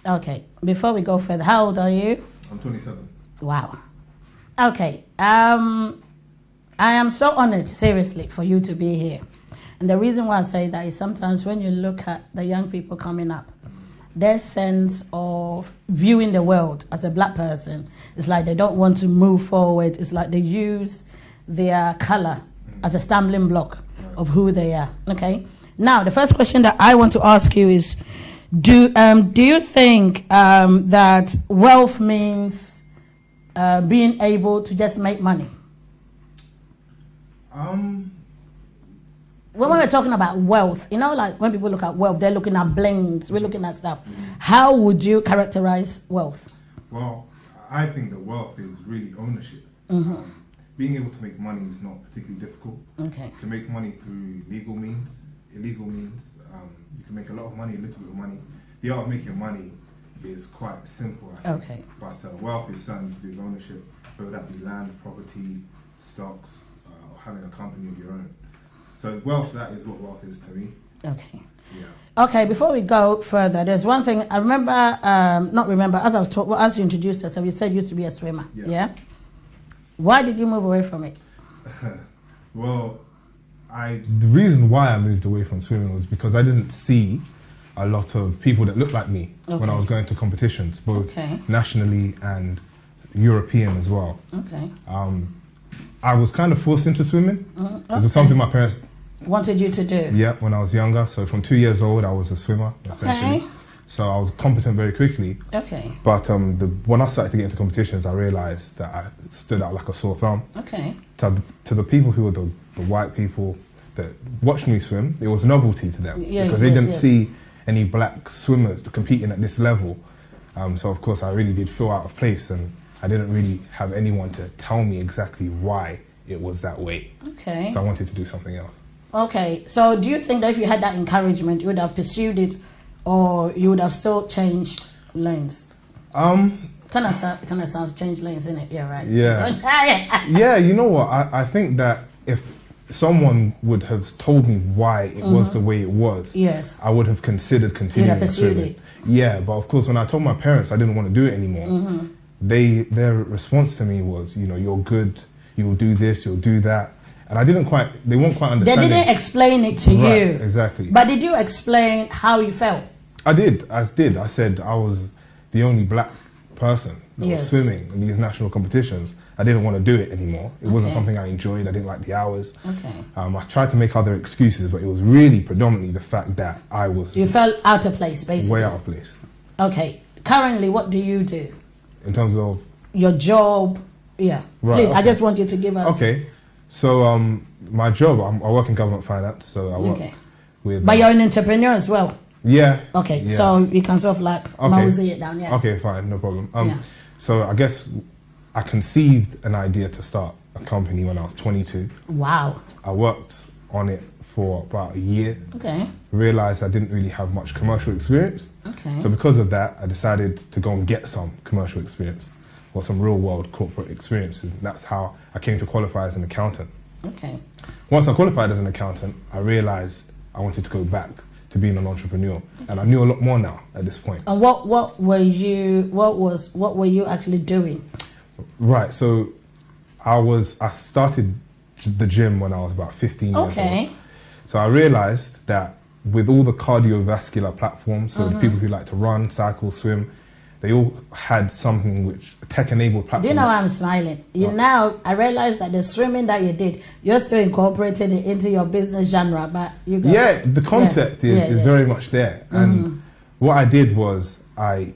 Okay. Before we go further, how old are you? I'm 27. Wow. Okay. I am so honored, seriously, for you to be here. And the reason why I say that is sometimes when you look at the young people coming up, their sense of viewing the world as a black person is like they don't want to move forward. It's like they use their color as a stumbling block of who they are. Okay. Now, the first question that I want to ask you is, do you think that wealth means being able to just make money? When we're talking about wealth, you know, like when people look at wealth, they're looking at blings, we're looking at stuff. How would you characterize wealth? Well, I think that wealth is really ownership. Being able to make money is not particularly difficult. Okay. To make money through legal means, illegal means, you can make a lot of money, a little bit of money. The art of making money is quite simple, I think. Okay. But wealth is certainly to do with ownership, whether that be land, property, stocks, or having a company of your own. So wealth, that is what wealth is to me. Okay. Yeah. Okay, before we go further, there's one thing I remember, as you introduced yourself, you said you used to be a swimmer. Yeah? Why did you move away from it? Well, the reason why I moved away from swimming was because I didn't see a lot of people that looked like me when I was going to competitions, both nationally and European as well. Okay. I was kind of forced into swimming. It was something my parents wanted you to do. Yeah, when I was younger. So from 2 years old, I was a swimmer, essentially. Okay. So I was competent very quickly. Okay. But when I started to get into competitions, I realised that I stood out like a sore thumb. Okay. To the people who were the white people that watched me swim, it was novelty to them because they didn't see any black swimmers competing at this level. So of course, I really did feel out of place, and I didn't really have anyone to tell me exactly why it was that way. Okay. So I wanted to do something else. Okay. So do you think that if you had that encouragement, you would have pursued it, or you would have still changed lanes? Kind of sounds change lanes, isn't it? Yeah, right. Yeah. Yeah, you know what? I think that if someone would have told me why it was the way it was, yes, I would have considered continuing swimming. Yeah, but of course, when I told my parents I didn't want to do it anymore, their response to me was, you know, you're good, you'll do this, you'll do that. And they weren't quite understanding. They didn't explain it to you. Exactly. But did you explain how you felt? I did. I said I was the only black person that was swimming in these national competitions. I didn't want to do it anymore. It wasn't something I enjoyed. I didn't like the hours. Okay. I tried to make other excuses, but it was really predominantly the fact that I was... You felt out of place, basically. Way out of place. Okay. Currently, what do you do? In terms of... Your job. Yeah. Right, please, I just want you to give us... Okay. So my job, I work in government finance, so I work with... But you're an entrepreneur as well? Yeah. Okay, so you can sort of like mosey it down, yeah. Okay, fine, no problem. So I guess I conceived an idea to start a company when I was 22. Wow. I worked on it for about a year. Okay. Realised I didn't really have much commercial experience. Okay. So because of that, I decided to go and get some commercial experience or some real world corporate experience. And that's how I came to qualify as an accountant. Okay. Once I qualified as an accountant, I realised I wanted to go back to being an entrepreneur, and I knew a lot more now at this point. And what were you actually doing? Right, so I started the gym when I was about 15 years old. So I realised that with all the cardiovascular platforms, so the people who like to run, cycle, swim, they all had something which tech-enabled platform. Do you know why I'm smiling? Now I realize that the swimming that you did, you're still incorporating it into your business genre, but you got the concept is very much there. And what I did was I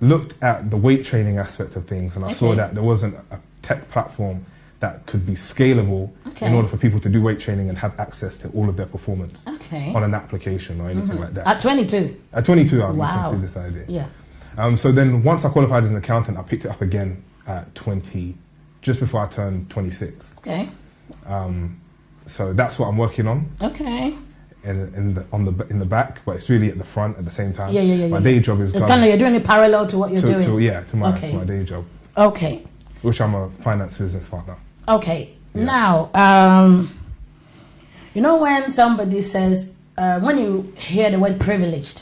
looked at the weight training aspect of things, and I saw that there wasn't a tech platform that could be scalable in order for people to do weight training and have access to all of their performance on an application or anything like that. At 22? At 22, I considered this idea. Yeah. So then once I qualified as an accountant, I picked it up again at 20, just before I turned 26. Okay. So that's what I'm working on. Okay. In the back, but it's really at the front at the same time. Yeah. My day job is... It's kind of you're doing it parallel to what you're doing. To my day job. Okay. Which I'm a finance business partner. Okay. Yeah. Now, you know when somebody says, when you hear the word privileged,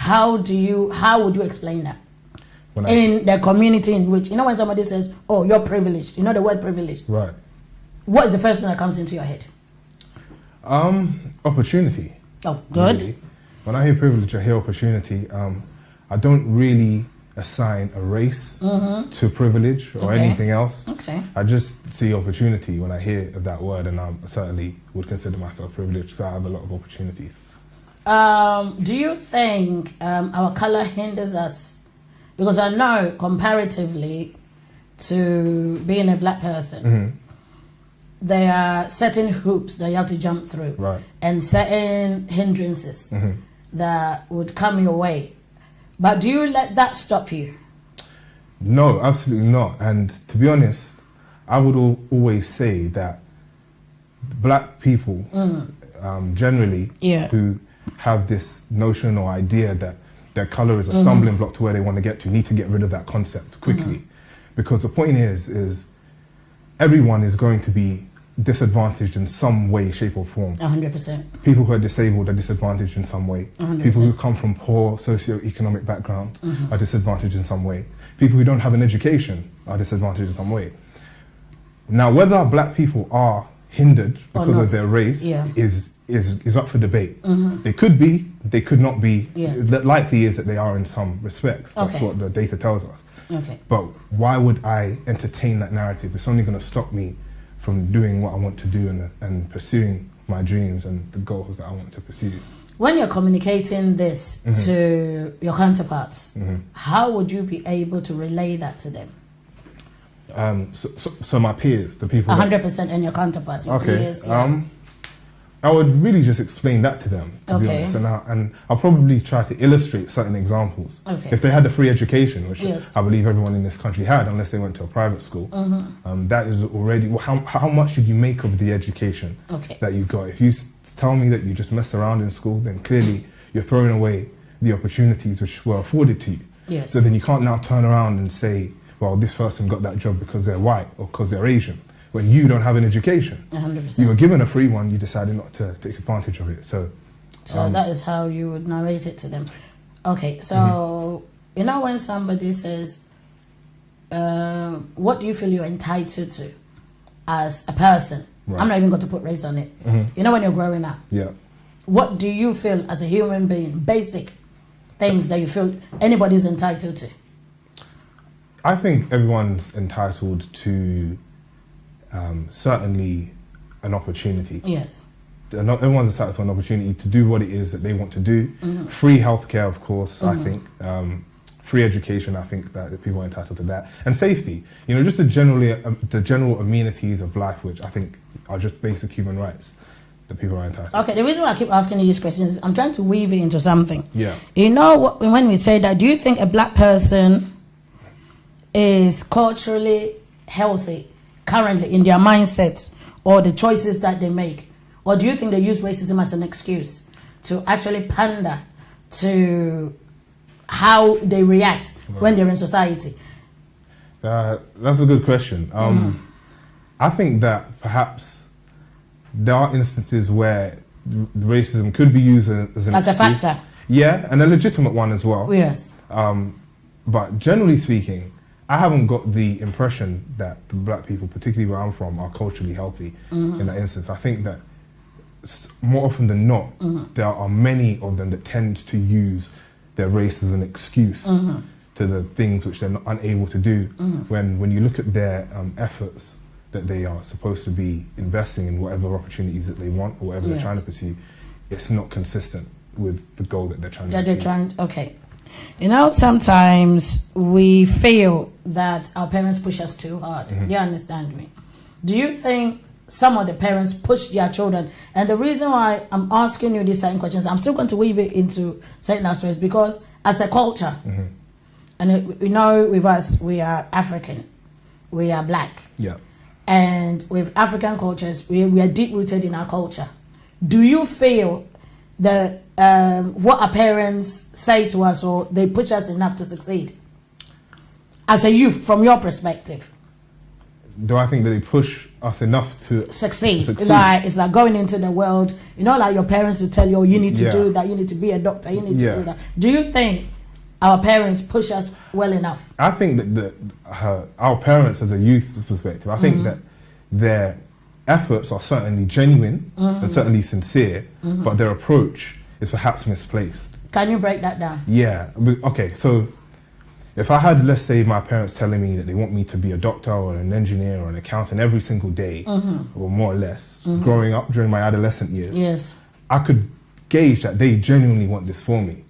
how would you explain that? When In the community in which, when somebody says, oh, you're privileged, you know the word privileged. Right. What is the first thing that comes into your head? Opportunity. Oh, good. Really. When I hear privilege, I hear opportunity. I don't really assign a race to privilege or anything else. Okay. I just see opportunity when I hear of that word, and I certainly would consider myself privileged because I have a lot of opportunities. Do you think our color hinders us? Because I know comparatively to being a black person, there are certain hoops that you have to jump through, Right. and certain hindrances that would come your way. But do you let that stop you? No, absolutely not. And to be honest, I would always say that black people generally who have this notion or idea that their color is a stumbling block to where they want to get to need to get rid of that concept quickly. Because the point is everyone is going to be disadvantaged in some way, shape or form. 100%. People who are disabled are disadvantaged in some way. 100%. People who come from poor socio-economic backgrounds are disadvantaged in some way. People who don't have an education are disadvantaged in some way. Now, whether black people are hindered because of their race is up for debate. They could be, they could not be. Yes. The likely is that they are in some respects. That's what the data tells us. Okay. But why would I entertain that narrative? It's only going to stop me from doing what I want to do and pursuing my dreams and the goals that I want to pursue. When you're communicating this to your counterparts, how would you be able to relay that to them? So my peers, the people 100% and your counterparts, your peers. Yeah. I would really just explain that to them, to be honest, and I'll probably try to illustrate certain examples. Okay. If they had a free education, which I believe everyone in this country had, unless they went to a private school, that is already, how much did you make of the education that you got? If you tell me that you just messed around in school, then clearly you're throwing away the opportunities which were afforded to you. Yes. So then you can't now turn around and say, well, this person got that job because they're white or because they're Asian, when you don't have an education. 100%. You were given a free one, you decided not to take advantage of it. So that is how you would narrate it to them. Okay, so when somebody says, what do you feel you're entitled to as a person? Right. I'm not even going to put race on it. When you're growing up, what do you feel as a human being, basic things that you feel anybody's entitled to? I think everyone's entitled to certainly an opportunity. Yes. Everyone's entitled to an opportunity to do what it is that they want to do. Free healthcare, of course, I think. Free education, I think that people are entitled to that. And safety. Just the general amenities of life, which I think are just basic human rights that people are entitled to. Okay, the reason why I keep asking you these questions is I'm trying to weave it into something. Yeah. When we say that, do you think a black person is culturally healthy currently in their mindset or the choices that they make? Or do you think they use racism as an excuse to actually pander to how they react when they're in society? That's a good question. I think that perhaps there are instances where racism could be used as an excuse. A factor. Yeah, and a legitimate one as well. Yes. But generally speaking, I haven't got the impression that the black people, particularly where I'm from, are culturally healthy in that instance. I think that more often than not, there are many of them that tend to use their race as an excuse to the things which they're not unable to do. When you look at their efforts that they are supposed to be investing in whatever opportunities that they want or whatever they're trying to pursue, it's not consistent with the goal that they're trying to achieve. Okay. Sometimes we feel that our parents push us too hard. Do you understand me? Do you think some of the parents push their children? And the reason why I'm asking you these certain questions, I'm still going to weave it into certain aspects, because as a culture, and with us, we are African, we are black. Yeah. And with African cultures, we are deep-rooted in our culture. Do you feel that what our parents say to us, or they push us enough to succeed as a youth, from your perspective? do I think that they push us enough to succeed? succeed? Like, it's like going into the world, you know, like your parents will tell you, oh, you need to Yeah. do that, you need to be a doctor, you need to Yeah. do that. Do you think our parents push us well enough? I think that our parents, as a youth perspective, I think that their efforts are certainly genuine and certainly sincere, but their approach is perhaps misplaced. Can you break that down? Yeah. Okay. So, if I had, let's say, my parents telling me that they want me to be a doctor or an engineer or an accountant every single day, or more or less, growing up during my adolescent years, Yes. I could gauge that they genuinely want this for me.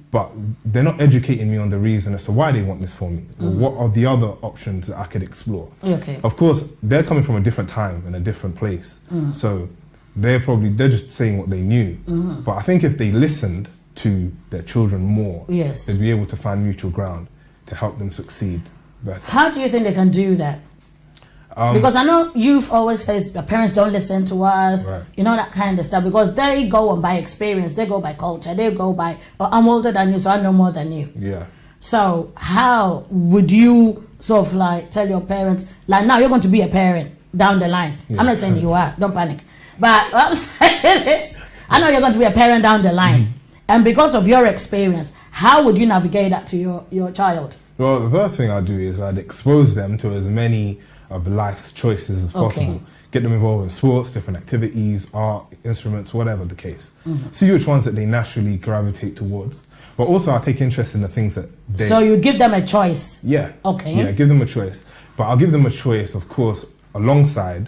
But they're not educating me on the reason as to why they want this for me, or what are the other options that I could explore. Okay. Of course, they're coming from a different time and a different place, so they're just saying what they knew. But I think if they listened to their children more, Yes. they'd be able to find mutual ground to help them succeed better. How do you think they can do that? Because I know youth always says the parents don't listen to us, Right. you know, that kind of stuff, because they go on by experience, they go by culture, they go by, oh, I'm older than you, so I know more than you. Yeah. So how would you sort of like tell your parents, like, now you're going to be a parent down the line? I'm not saying you are, don't panic. But what I'm saying is, I know you're going to be a parent down the line. And because of your experience, how would you navigate that to your child? Well, the first thing I'd do is I'd expose them to as many of life's choices as possible. Okay. Get them involved in sports, different activities, art, instruments, whatever the case. See which ones that they naturally gravitate towards. But also I take interest in the things that they... So you give them a choice. Yeah. Okay. Yeah, give them a choice. But I'll give them a choice, of course, alongside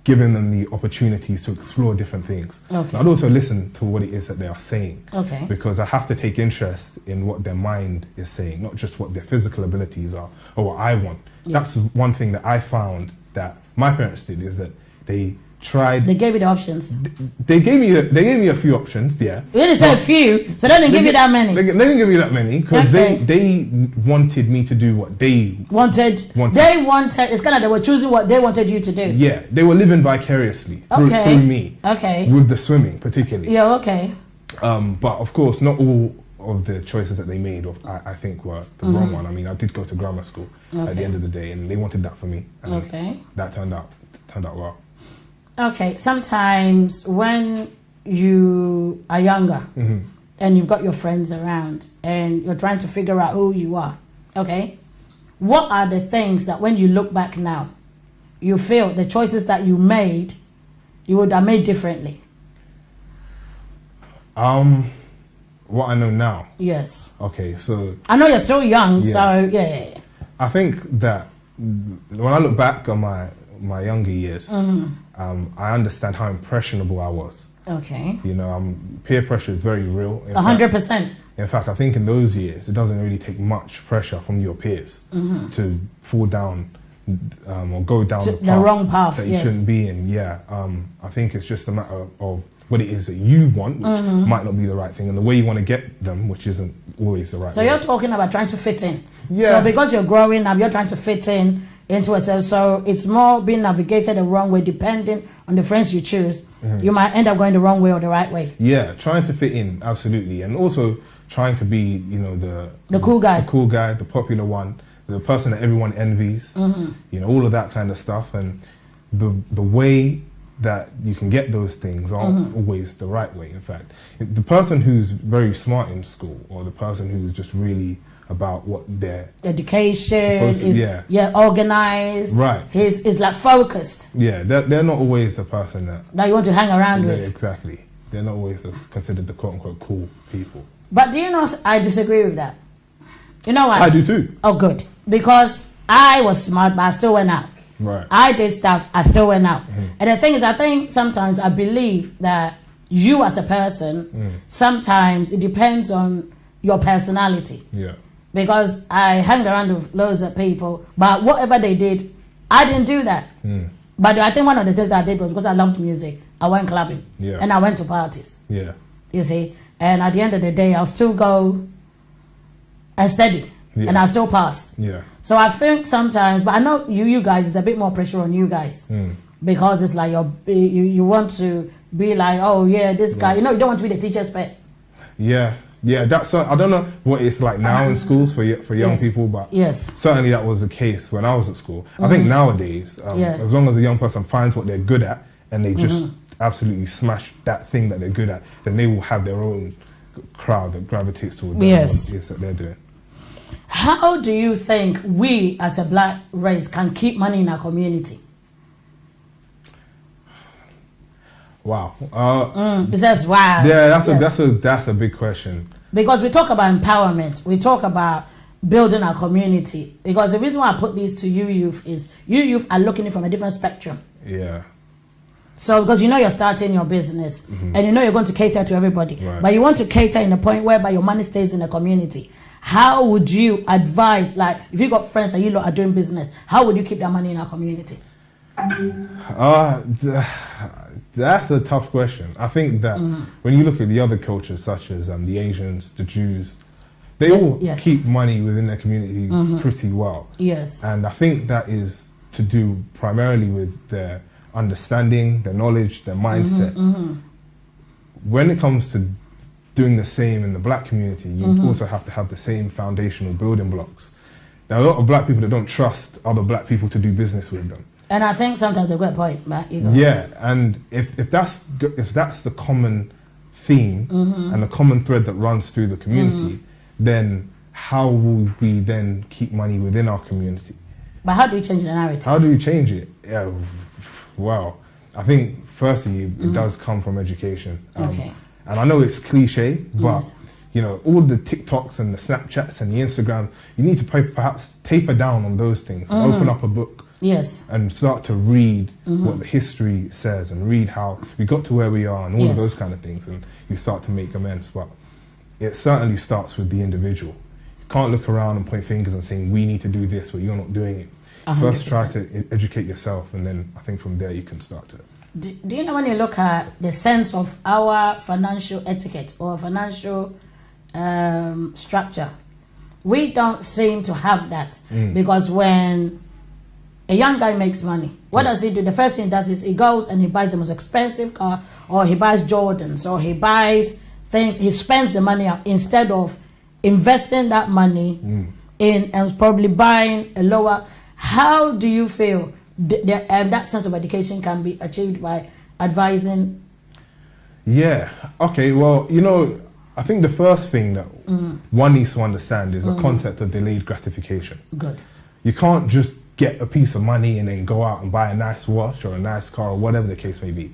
giving them the opportunities to explore different things. Okay. I'd also listen to what it is that they are saying. Okay. Because I have to take interest in what their mind is saying, not just what their physical abilities are or what I want. Yeah. That's one thing that I found that my parents did, is that they tried... They gave you the options. They gave me a few options, yeah. You didn't say a few, so they didn't give you that many. They didn't give me that many because Okay. they wanted me to do what they Wanted. They wanted, it's kind of they were choosing what they wanted you to do. Yeah, they were living vicariously through me. Okay. With the swimming, particularly. Yeah, okay. But of course, not all of the choices that they made, I think, were the wrong one. I mean, I did go to grammar school at the end of the day, and they wanted that for me. And Okay. that turned out well. Okay, sometimes when you are younger and you've got your friends around and you're trying to figure out who you are, okay, what are the things that when you look back now, you feel the choices that you made, you would have made differently? What I know now. Yes. Okay, so I know you're still young, Yeah. so yeah. I think that when I look back on my younger years, I understand how impressionable I was. Okay. You know, peer pressure is very real. 100%. In fact, I think in those years, it doesn't really take much pressure from your peers to fall down or go down The wrong path, that you yes. shouldn't be in. Yeah, I think it's just a matter of what it is that you want, which might not be the right thing, and the way you want to get them, which isn't always the right So way. you're talking about trying to fit in. Yeah. So because you're growing up, you're trying to fit in into a self. So it's more being navigated the wrong way, depending on the friends you choose. You might end up going the wrong way or the right way. Yeah, trying to fit in, absolutely, and also trying to be, you know, The cool guy. the popular one, the person that everyone envies. You know, all of that kind of stuff, and the way that you can get those things aren't always the right way. In fact, the person who's very smart in school, or the person who's just really about what they're Education supposed to- is yeah. organized. Right. Is like focused yeah, they're not always the person that you want to hang around with. exactly. They're not always considered the quote unquote cool people. But do you know, I disagree with that. You know what? I do too. Oh, good. Because I was smart, but I still went out. Right. I did stuff, I still went out. And the thing is, I think sometimes I believe that you as a person, sometimes it depends on your personality. Yeah. Because I hanged around with loads of people, but whatever they did, I didn't do that. But I think one of the things I did was because I loved music, I went clubbing. Yeah. And I went to parties, Yeah. you see. And at the end of the day, I'll still go and study. Yeah. And I'll still pass. Yeah. So I think sometimes, but I know you guys, it's a bit more pressure on you guys because it's like you want to be like, oh yeah, this guy, you know, you don't want to be the teacher's pet. Yeah. Yeah, that's. I don't know what it's like now in schools for young Yes. people, but Yes. certainly that was the case when I was at school. I think nowadays, Yeah. as long as a young person finds what they're good at and they just absolutely smash that thing that they're good at, then they will have their own crowd that gravitates toward them Yes. what it is that they're doing. How do you think we as a black race can keep money in our community? Wow. It says wow. Yeah, Yes. that's a big question. Because we talk about empowerment, we talk about building our community. Because the reason why I put these to you youth is you youth are looking from a different spectrum. Yeah. So because you know you're starting your business and you know you're going to cater to everybody, Right. but you want to cater in a point whereby your money stays in the community. How would you advise, like if you got friends and you lot are doing business, how would you keep that money in our community? That's a tough question. I think that when you look at the other cultures, such as the Asians, the Jews, they all Yes. keep money within their community pretty well. Yes. And I think that is to do primarily with their understanding, their knowledge, their mindset. When it comes to doing the same in the black community, you also have to have the same foundational building blocks. There are a lot of black people that don't trust other black people to do business with them. And I think sometimes they've got a point, but you know. Yeah, and if that's the common theme and the common thread that runs through the community, then how will we then keep money within our community? But how do we change the narrative? How do we change it? Yeah, well, I think firstly it does come from education. Okay. And I know it's cliche, but Yes. you know, all the TikToks and the Snapchats and the Instagram, you need to perhaps taper down on those things and open up a book. Yes. And start to read what the history says and read how we got to where we are and all of Yes. those kind of things, and you start to make amends. But it certainly starts with the individual. You can't look around and point fingers and saying we need to do this, but you're not doing it. 100%. First try to educate yourself, and then I think from there you can start to. Do you know when you look at the sense of our financial etiquette or financial structure, we don't seem to have that because when a young guy makes money, what does he do? The first thing he does is he goes and he buys the most expensive car, or he buys Jordans, or he buys things, he spends the money out instead of investing that money in and probably buying a lower. How do you feel that sense of education can be achieved by advising? Yeah, okay, well, you know, I think the first thing that one needs to understand is the concept of delayed gratification. Good. You can't just get a piece of money and then go out and buy a nice watch or a nice car or whatever the case may be.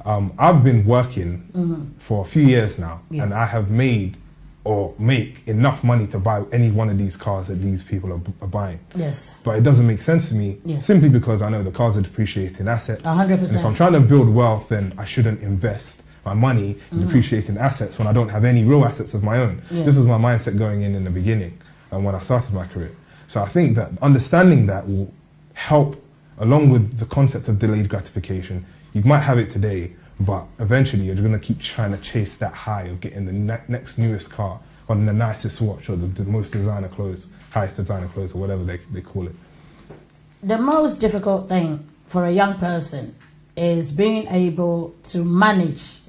I've been working for a few years now, Yes. and I have made or make enough money to buy any one of these cars that these people are buying. Yes. But it doesn't make sense to me Yes. simply because I know the cars are depreciating assets. 100%. And if I'm trying to build wealth, then I shouldn't invest my money in depreciating assets when I don't have any real assets of my own. Yes. This was my mindset going in the beginning and when I started my career. So I think that understanding that will help, along with the concept of delayed gratification. You might have it today, but eventually you're going to keep trying to chase that high of getting the next newest car or the nicest watch or the most designer clothes, highest designer clothes or whatever they call it. The most difficult thing for a young person is being able to manage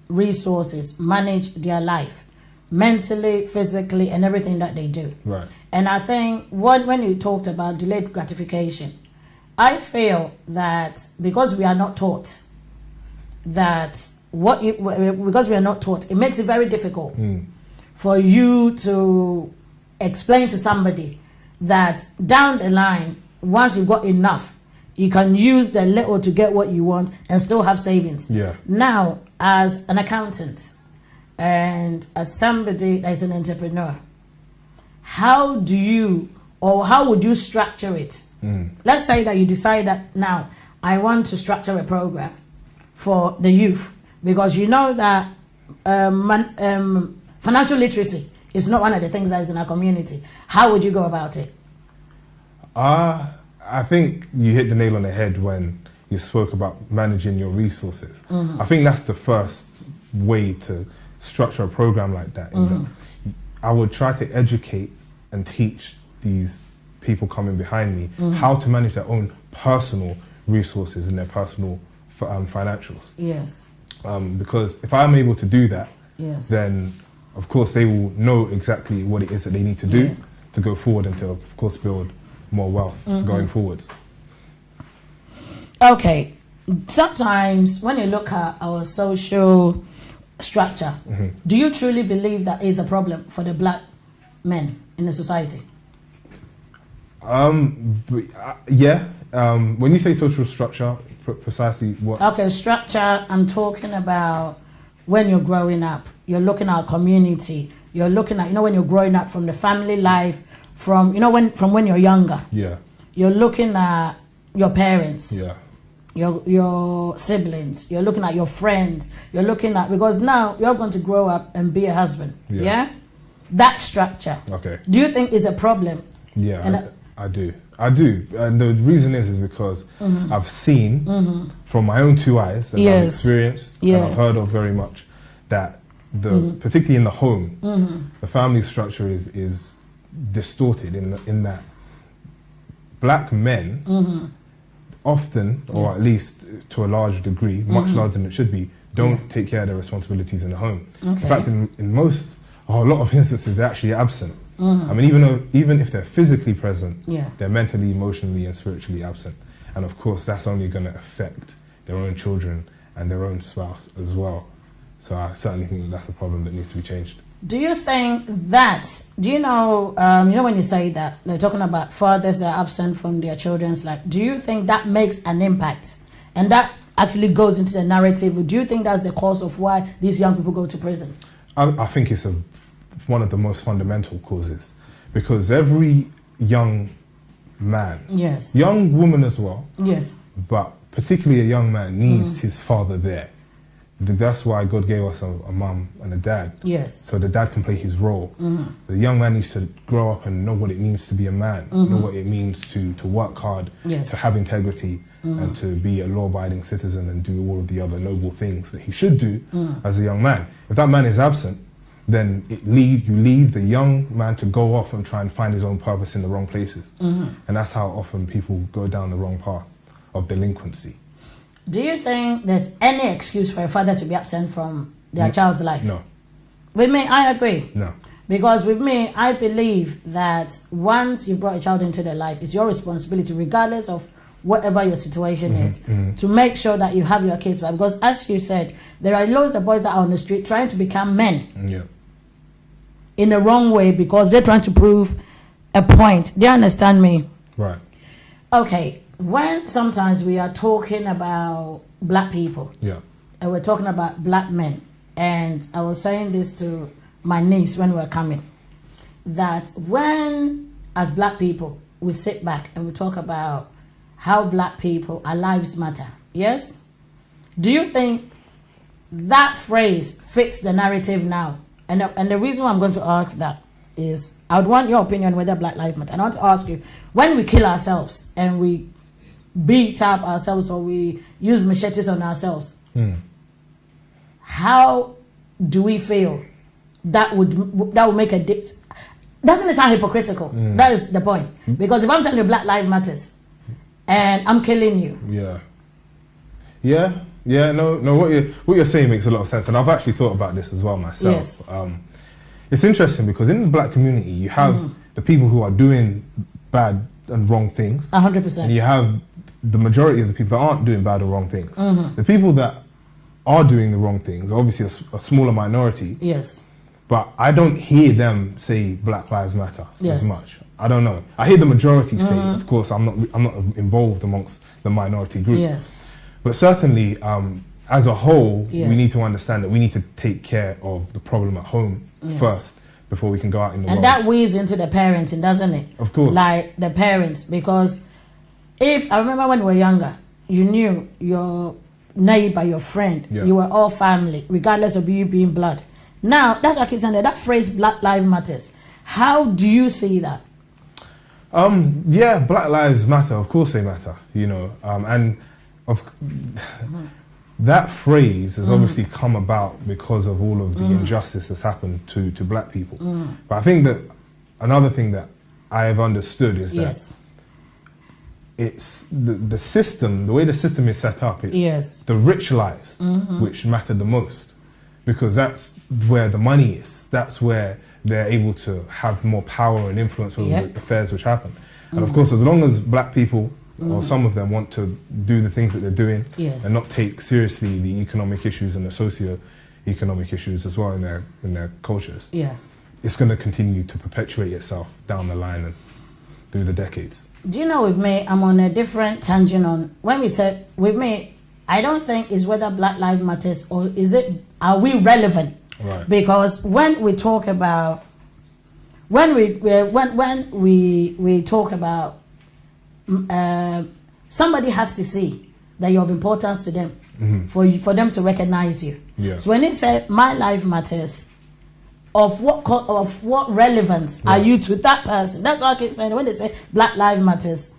resources, manage their life, mentally, physically, and everything that they do. Right. And I think when you talked about delayed gratification, I feel that because we are not taught that because we are not taught, it makes it very difficult for you to explain to somebody that down the line, once you've got enough, you can use the little to get what you want and still have savings. Yeah. Now, as an accountant and as somebody that is an entrepreneur, how would you structure it? Let's say that you decide that now I want to structure a program for the youth, because you know that financial literacy is not one of the things that is in our community. How would you go about it? I think you hit the nail on the head when you spoke about managing your resources. I think that's the first way to structure a program like that. I would try to educate and teach these people coming behind me how to manage their own personal resources and their personal financials. Yes. Because if I'm able to do that, Yes. then of course, they will know exactly what it is that they need to do to go forward and to, of course, build more wealth going forwards. Okay. Sometimes when you look at our social structure, do you truly believe that is a problem for the black men in the society? Yeah. When you say social structure, precisely what? Okay, structure, I'm talking about when you're growing up, you're looking at a community, you're looking at, when you're growing up from the family life, from when you're younger. Yeah. You're looking at your parents. Yeah. Your siblings, you're looking at your friends, you're looking at, because now you're going to grow up and be a husband. Yeah? That structure. Okay. Do you think is a problem? Yeah, I do. And the reason is because I've seen from my own two eyes and I've experienced and I've heard of very much that particularly in the home, the family structure is distorted in that black men often, or at least to a large degree, much larger than it should be, don't take care of their responsibilities in the home. Okay. In fact, in most, or a lot of instances, they're actually absent. I mean, even if they're physically present, they're mentally, emotionally, and spiritually absent. And of course, that's only going to affect their own children and their own spouse as well. So I certainly think that's a problem that needs to be changed. Do you think that, when you say that, they're talking about fathers that are absent from their children's life, do you think that makes an impact? And that actually goes into the narrative? Do you think that's the cause of why these young people go to prison? I think it's one of the most fundamental causes. Because every young man, young woman as well, but particularly a young man needs his father there. That's why God gave us a mum and a dad. So the dad can play his role. The young man needs to grow up and know what it means to be a man, know what it means to work hard, to have integrity, and to be a law-abiding citizen and do all of the other noble things that he should do as a young man. If that man is absent, then you leave the young man to go off and try and find his own purpose in the wrong places. And that's how often people go down the wrong path of delinquency. Do you think there's any excuse for a father to be absent from their child's life? No. With me, I agree. No. Because with me, I believe that once you brought a child into their life, it's your responsibility, regardless of whatever your situation is, to make sure that you have your kids back. Because as you said, there are loads of boys that are on the street trying to become men in the wrong way because they're trying to prove a point. Do you understand me? Right. Okay. When sometimes we are talking about black people, and we're talking about black men, and I was saying this to my niece when we were coming, that when, as black people, we sit back and we talk about how black people, our lives matter, yes? Do you think that phrase fits the narrative now? And the reason why I'm going to ask that is, I would want your opinion whether Black Lives Matter. And I want to ask you, when we kill ourselves and we beat up ourselves or we use machetes on ourselves, how do we feel that would make a difference? Doesn't it sound hypocritical? That is the point. Because if I'm telling you Black Lives Matters and I'm killing you, no, what you're saying makes a lot of sense, and I've actually thought about this as well myself. It's interesting because in the black community you have the people who are doing bad and wrong things, 100%, and you have the majority of the people that aren't doing bad or wrong things. The people that are doing the wrong things are obviously a smaller minority. But I don't hear them say Black Lives Matter as much. I don't know. I hear the majority say. Of course, I'm not involved amongst the minority group. But certainly, as a whole, we need to understand that we need to take care of the problem at home first before we can go out in the world. And that weaves into the parenting, doesn't it? Of course. Like the parents, because if I remember when we were younger, you knew your neighbor, your friend, you were all family, regardless of you being blood. Now, that's what I keep saying, that phrase Black Lives Matters. How do you see that? Black Lives Matter, of course they matter, and that phrase has obviously come about because of all of the injustice that's happened to black people. But I think that another thing that I have understood is that it's the system, the way the system is set up, it's the rich lives which matter the most, because that's where the money is. that's where they're able to have more power and influence over Yep. affairs which happen. And of course, as long as black people, or some of them, want to do the things that they're doing Yes. and not take seriously the economic issues and the socio-economic issues as well in their cultures, Yeah. it's going to continue to perpetuate itself down the line and through the decades. Do you know, with me, I'm on a different tangent on when we said, with me, I don't think it's whether Black Lives Matters or are we relevant? Right. Because when we talk about, when we talk about, somebody has to see that you're of importance to them for them to recognize you. Yeah. So when it said my life matters, of what relevance are you to that person? That's what I keep saying. When they say Black Lives Matters,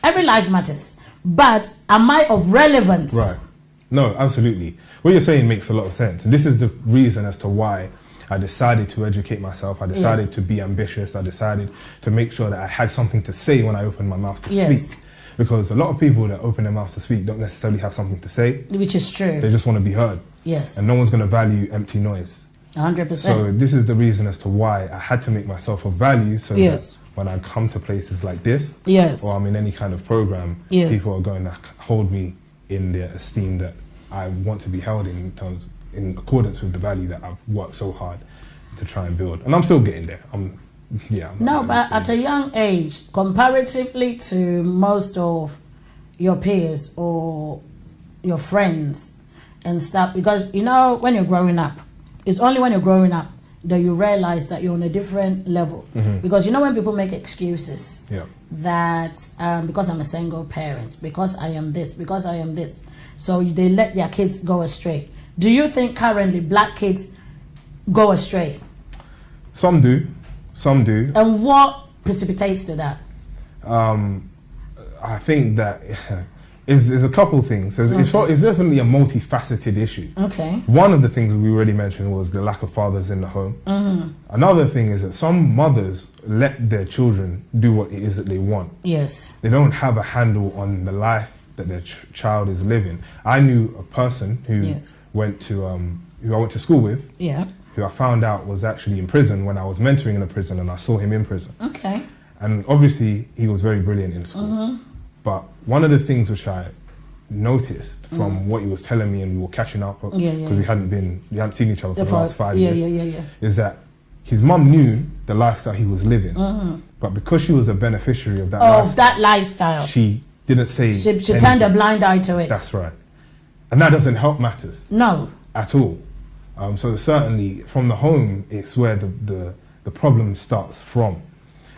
every life matters, but am I of relevance? Right. No, absolutely. What you're saying makes a lot of sense. And this is the reason as to why I decided to educate myself. I decided Yes. to be ambitious. I decided to make sure that I had something to say when I opened my mouth to Yes. speak. Because a lot of people that open their mouths to speak don't necessarily have something to say. Which is true. They just want to be heard. Yes. And no one's going to value empty noise. 100%. So this is the reason as to why I had to make myself of value, so Yes. that when I come to places like this, Yes. or I'm in any kind of program, Yes. people are going to hold me in the esteem that I want to be held in accordance with the value that I've worked so hard to try and build. And I'm still getting there. I'm No, not but at a young age, comparatively to most of your peers or your friends and stuff, because you know, when you're growing up, it's only when you're growing up that you realize that you're on a different level. Because you know, when people make excuses Yeah. that because I'm a single parent, because I am this, because I am this, so they let their kids go astray. Do you think currently black kids go astray? Some do. And what precipitates to that? I think that is a couple of things. It's definitely a multifaceted issue. Okay. One of the things we already mentioned was the lack of fathers in the home. Another thing is that some mothers let their children do what it is that they want. Yes. They don't have a handle on the life that their child is living. I knew a person who Yes. went to who I went to school with, Yeah. who I found out was actually in prison when I was mentoring in a prison, and I saw him in prison. Okay. And obviously, he was very brilliant in school. But one of the things which I noticed from what he was telling me, and we were catching up because we hadn't seen each other for the last 5 years, is that his mum knew the lifestyle he was living, but because she was a beneficiary of that lifestyle, she didn't say. She turned a blind eye to it. That's right, and that doesn't help matters. No. At all. So certainly from the home, it's where the problem starts from.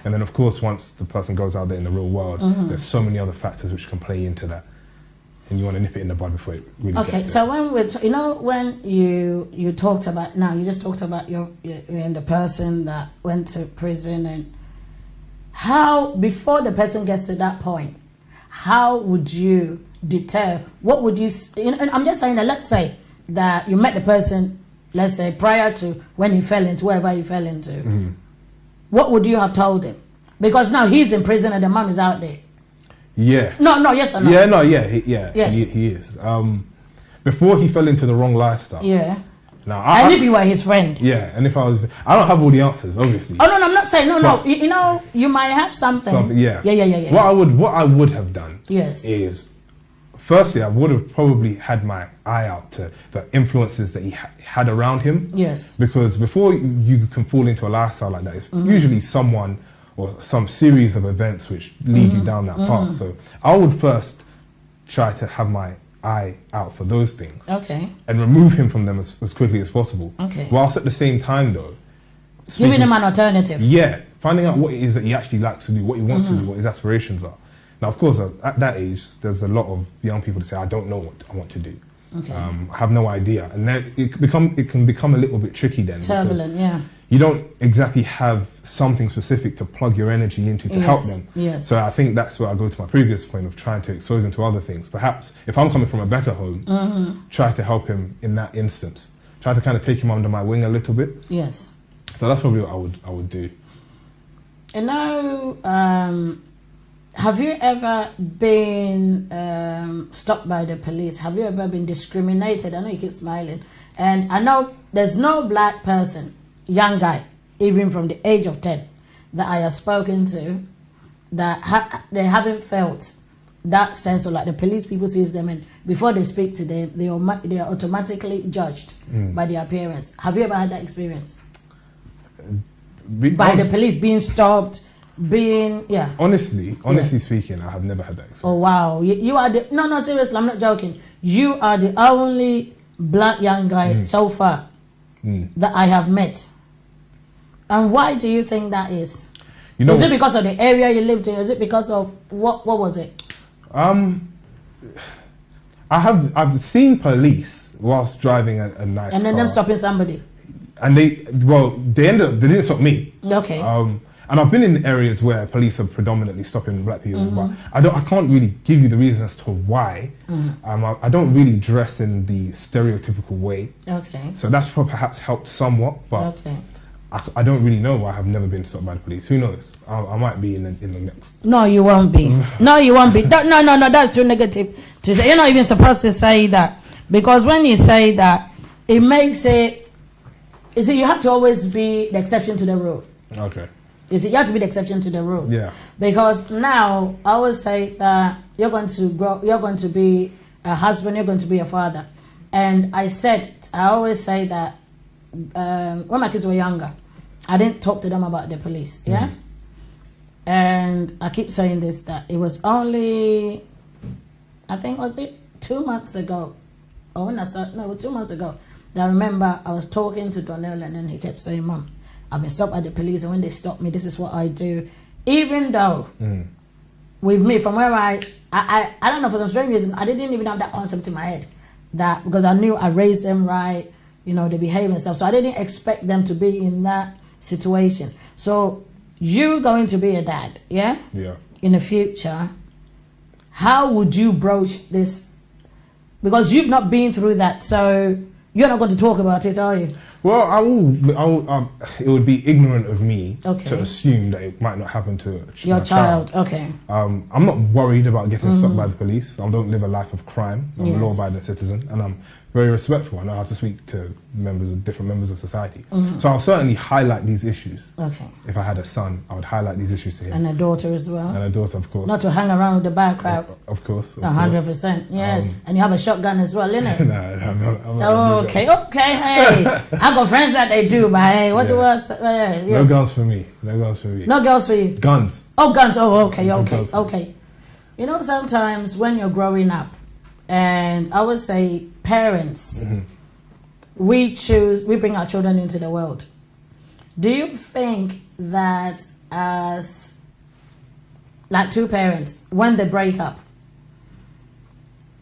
And then, of course, once the person goes out there in the real world, there's so many other factors which can play into that. And you want to nip it in the bud before it really gets there. Okay, so when you talked about, now you just talked about your and the person that went to prison, and how, before the person gets to that point, how would you deter, what would you, and I'm just saying that, let's say that you met the person, let's say prior to when he fell into wherever he fell into, what would you have told him? Because now he's in prison and the mom is out there. Yeah. No, yes or no? Yeah, no, yeah, Yes. he is. Before he fell into the wrong lifestyle. Yeah. Now, And if you were his friend. Yeah, and if I don't have all the answers, obviously. Oh, no, I'm not saying, no. But- You know, you might have something. Yeah. Yeah. What I would have done Yes. is, firstly, I would have probably had my eye out to the influences that he had around him. Yes. Because before you can fall into a lifestyle like that, it's usually someone or some series of events which lead you down that path. So I would first try to have my eye out for those things. Okay. And remove him from them as quickly as possible. Okay. Whilst at the same time, though, Giving him an alternative. yeah, finding out what it is that he actually likes to do, what he wants to do, what his aspirations are. Now, of course, at that age, there's a lot of young people that say, I don't know what I want to do. Okay. I have no idea. And then it can become a little bit tricky then. Turbulent, yeah. You don't exactly have something specific to plug your energy into to help them. Yes. So I think that's where I go to my previous point of trying to expose him to other things. Perhaps if I'm coming from a better home, try to help him in that instance. Try to kind of take him under my wing a little bit. Yes. So that's probably what I would do. And now, have you ever been stopped by the police? Have you ever been discriminated? I know you keep smiling. And I know there's no black person young guy, even from the age of 10, that I have spoken to, that they haven't felt that sense of like the police people sees them, and before they speak to them, they are automatically judged by their appearance. Have you ever had that experience? By the police being stopped, Honestly speaking, I have never had that experience. Oh wow, you are the no seriously, I'm not joking. You are the only black young guy so far that I have met. And why do you think that is? You know, is it because of the area you lived in? Is it because of what was it? I've seen police whilst driving a nice car. And then them stopping somebody. And they didn't stop me. Okay. And I've been in areas where police are predominantly stopping black people, but I can't really give you the reason as to why. I don't really dress in the stereotypical way. Okay. So that's perhaps helped somewhat, but I don't really know why I've never been stopped by the police. Who knows? I might be in the next. No, you won't be. No, you won't be. No, that's too negative to say. You're not even supposed to say that, because when you say that, it makes it. You see, you have to always be the exception to the rule. Okay. You see, you have to be the exception to the rule. Yeah. Because now I always say that you're going to grow. You're going to be a husband. You're going to be a father. And I always say that when my kids were younger, I didn't talk to them about the police, yeah? And I keep saying this, that it was only, I think, was it 2 months ago? Or when I started, no, it was 2 months ago. That I remember I was talking to Donnell, and then he kept saying, Mom, I've been stopped by the police, and when they stop me, this is what I do. Even though, with me, from where I don't know, for some strange reason, I didn't even have that concept in my head. That, because I knew I raised them right, you know, they behave and stuff. So I didn't expect them to be in that situation. So you're going to be a dad, yeah? Yeah. In the future, how would you broach this? Because you've not been through that, so you're not going to talk about it, are you? Well, I will. It would be ignorant of me to assume that it might not happen to your child. Okay. I'm not worried about getting stopped by the police. I don't live a life of crime. I'm a law-abiding citizen, and I'm very respectful. I know how to speak to different members of society. So I'll certainly highlight these issues. Okay. If I had a son, I would highlight these issues to him. And a daughter as well. And a daughter, of course. Not to hang around with the bad crowd. Of course. 100%. Yes. And you have a shotgun as well, innit? No, I'm not. Okay. Hey. I've got friends that they do, but hey, what do I say? Yes. No guns for me. No guns for me. No girls for you. Guns. Oh, guns. Oh, okay. You know, sometimes when you're growing up, and I would say parents, we bring our children into the world. Do you think that as like two parents, when they break up,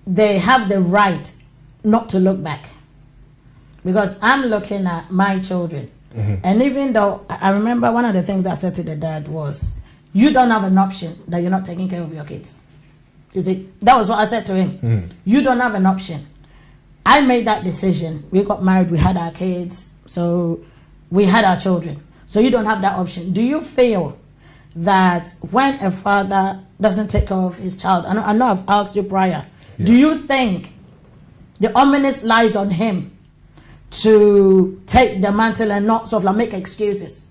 they have the right not to look back? Because I'm looking at my children, and even though I remember one of the things that I said to the dad was, you don't have an option that you're not taking care of your kids. You see, that was what I said to him. You don't have an option. I made that decision. We got married, we had our kids, so we had our children. So you don't have that option. Do you feel that when a father doesn't take care of his child, I know I've asked you prior, do you think the onus lies on him to take the mantle and not sort of like make excuses?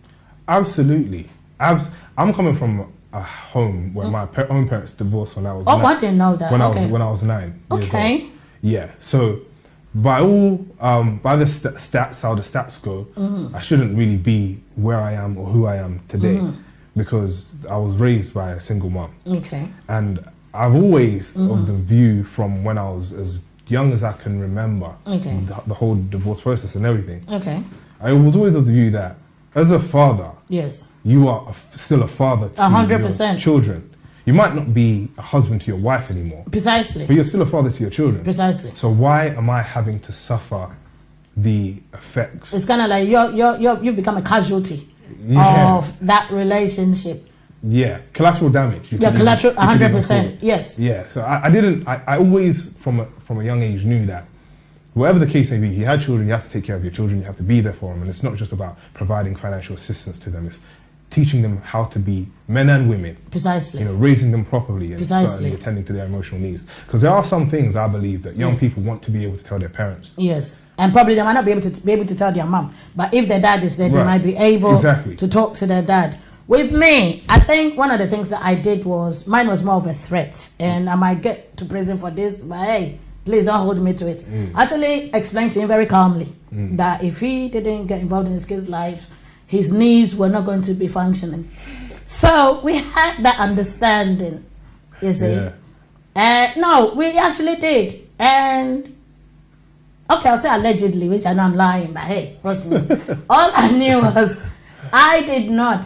Absolutely. I'm coming from a home where my own parents divorced when I was I didn't know that. When I was 9 years old. Yeah. So by the stats, how the stats go, I shouldn't really be where I am or who I am today because I was raised by a single mom. Okay. And I've always of the view from when I was as young as I can remember, the whole divorce process and everything. Okay. I was always of the view that as a father, you are still a father to 100%. Your children. You might not be a husband to your wife anymore. Precisely. But you're still a father to your children. Precisely. So why am I having to suffer the effects? It's kind of like you've become a casualty of that relationship. Yeah, collateral damage. Collateral, 100%. Yes. Yeah. So I always from a young age knew that whatever the case may be, you had children, you have to take care of your children, you have to be there for them, and it's not just about providing financial assistance to them. It's teaching them how to be men and women. Precisely. Raising them properly and certainly attending to their emotional needs. Because there are some things I believe that young people want to be able to tell their parents. Yes. And probably they might not be able to tell their mom. But if their dad is there, they might be able to talk to their dad. With me, I think one of the things that I did was, mine was more of a threat. And I might get to prison for this, but hey, please don't hold me to it. Actually explained to him very calmly that if he didn't get involved in his kid's life, his knees were not going to be functioning. So we had that understanding, you see. No, we actually did. And, okay, I'll say allegedly, which I know I'm lying, but hey, trust me. All I knew was I did not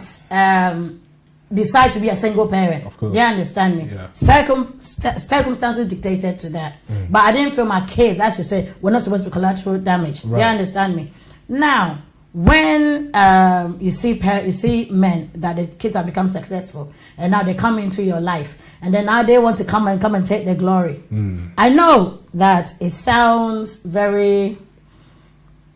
decide to be a single parent. Of course. You understand me? Yeah. Circumstances dictated to that. But I didn't feel my kids, as you say, were not supposed to be collateral damage. You understand me? Now, when you see men that the kids have become successful and now they come into your life and then now they want to come and take the glory. I know that it sounds very